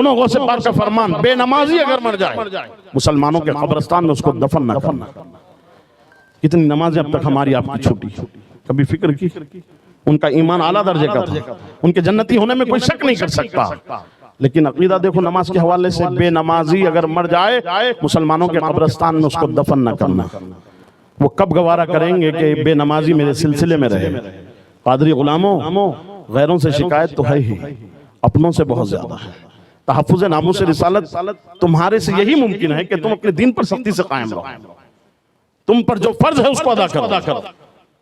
सुनो गौसे पाक का फरमान, बेनमाजी अगर मर जाए मुसलमानों के कब्रिस्तान में उसको दफन न करना। इतनी नमाजें अब तक हमारी आपकी छूटी, कभी फिक्र की? उनका ईमान आला दर्जे का था, उनके जन्नती होने में कोई शक नहीं कर सकता। लेकिन अकीदा देखो नमाज के हवाले से, बेनमाजी अगर मर जाए मुसलमानों के कब्रिस्तान में उसको दफन न करना। वो कब गवारा करेंगे कि बेनमाजी मेरे सिलसिले में रहे? पादरी गुलामों, गैरों से शिकायत तो है ही, अपनों से बहुत ज्यादा है। तहफ़्फ़ुज़ नामूस रिसालत तुम्हारे से यही मुमकिन है कि तुम अपने दीन पर सख्ती से कायम रहो। तुम पर जो फर्ज है उसको अदा करो।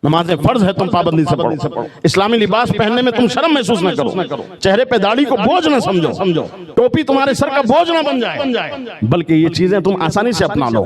नमाज़ें फर्ज है, तुम पाबंदी से पढ़ो। इस्लामी लिबास पहनने में तुम शर्म महसूस न करो। चेहरे पे दाढ़ी को बोझ न समझो। टोपी तुम्हारे सर का बोझ न बन जाए, बल्कि ये चीजें तुम आसानी से अपना लो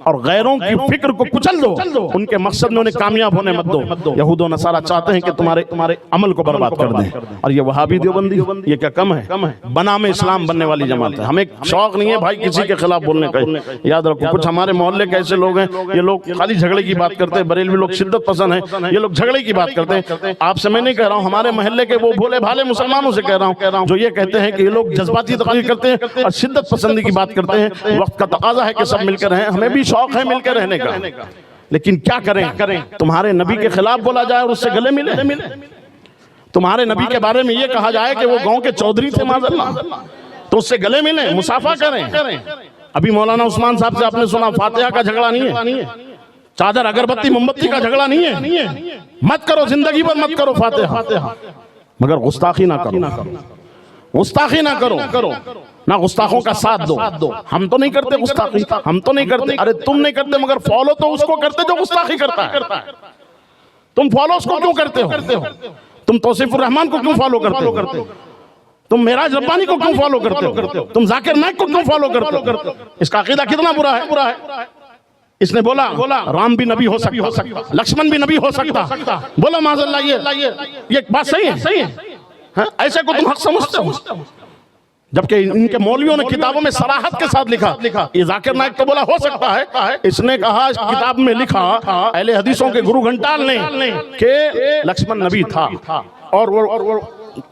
और गैरों की फिक्र को कुचल दो। उनके मकसद में उन्हें कामयाब होने मत दो। यहूद और नसारा चाहते हैं कि तुम्हारे अमल को बर्बाद कर दें। और ये वहाबी देवबंदी, ये क्या कम है? बनाम इस्लाम बनने वाली जमात है। हमें शौक नहीं है भाई किसी के खिलाफ बोलने का। याद रखो, कुछ हमारे मोहल्ले के ऐसे लोग हैं, ये लोग खाली झगड़े की बात करते हैं। बरेलवी लोग शिद्दत पसंद है, ये लोग झगड़े की बात करते हैं। आपसे मैं नहीं कह रहा हूं, हमारे मोहल्ले के वो भोले भाले मुसलमानों से कह रहा हूं जो ये कहते हैं कि ये लोग जज्बाती तकरीर करते हैं और शिद्दत पसंदी की बात करते हैं। वक्त का तकाजा है कि सब मिलकर रहें, हमें भी शौक है मिलकर रहने का, लेकिन क्या करें? तुम्हारे नबी के खिलाफ बोला जाए और उससे गले मिले। तुम्हारे नबी के बारे में ये कहा जाए कि वो गांव के चौधरी थे माज़अल्लाह, तो उससे गले मिले, मुसाफा करें। अभी मौलाना उस्मान साहब से आपने सुना, फातिहा का झगड़ा नहीं है, चादर अगरबत्ती मोमबत्ती का झगड़ा नहीं है। मत करो, जिंदगी भर मत करो फातिहा, मगर गुस्ताखी ना करो। गुस्ताखी ना करो, ना गुस्ताखों का साथ दो। हम तो नहीं करते गुस्ताखी, हम तो नहीं करते। अरे तुम नहीं करते, मगर फॉलो तो उसको करते जो गुस्ताखी करता है। तुम फॉलो उसको क्यों करते हो? तुम तौसीफुर रहमान को क्यों फॉलो करते हो? तुम मेराज रब्बानी को क्यों फॉलो करते हो? तुम जाकिर नाइक को क्यों फॉलो करते हो? इसका अकीदा कितना बुरा है। इसने बोला राम भी नबी हो सकता, लक्ष्मण भी नबी हो सकता। बोला माज़अल्लाह, ये बात सही है? ऐसे को तुम हक समझते हो? जबकि इनके मौलवियों ने किताबों में सराहत के साथ लिखा। ये जाकिर नाइक तो बोला हो सकता है, इसने कहा, इस किताब में लिखा अहले हदीसों के गुरु घंटाल ने कि लक्ष्मण नबी था, और वो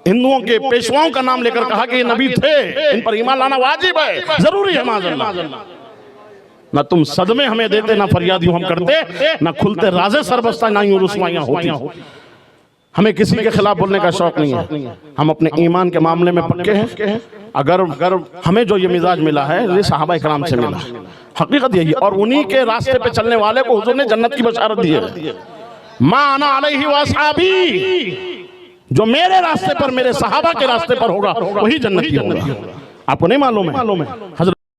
हिंदुओं के पेशवाओं का नाम लेकर कहा कि ये नबी थे, इन पर ईमान लाना वाजिब है, जरूरी है। माज़अल्लाह, ना तुम सदमे हमें देते, ना फरियाद यूं हम करते, ना खुलते राज़े सरबस्ता, ना यूं रुस्वाइयां होती। हमें किसी के खिलाफ बोलने का शौक नहीं है। हम अपने ईमान के मामले में पक्के हैं। अगर हमें जो ये मिजाज मिला है, ये सहाबा इकराम से मिला, हकीकत यही। और उन्हीं के रास्ते पे चलने वाले को हुजूर ने जन्नत की बशारत दी है। मा अना अलैहि व अस्हाबी, जो मेरे रास्ते पर, मेरे सहाबा के रास्ते पर होगा वही जन्नती होगा। आपको नहीं मालूम है? हज़रत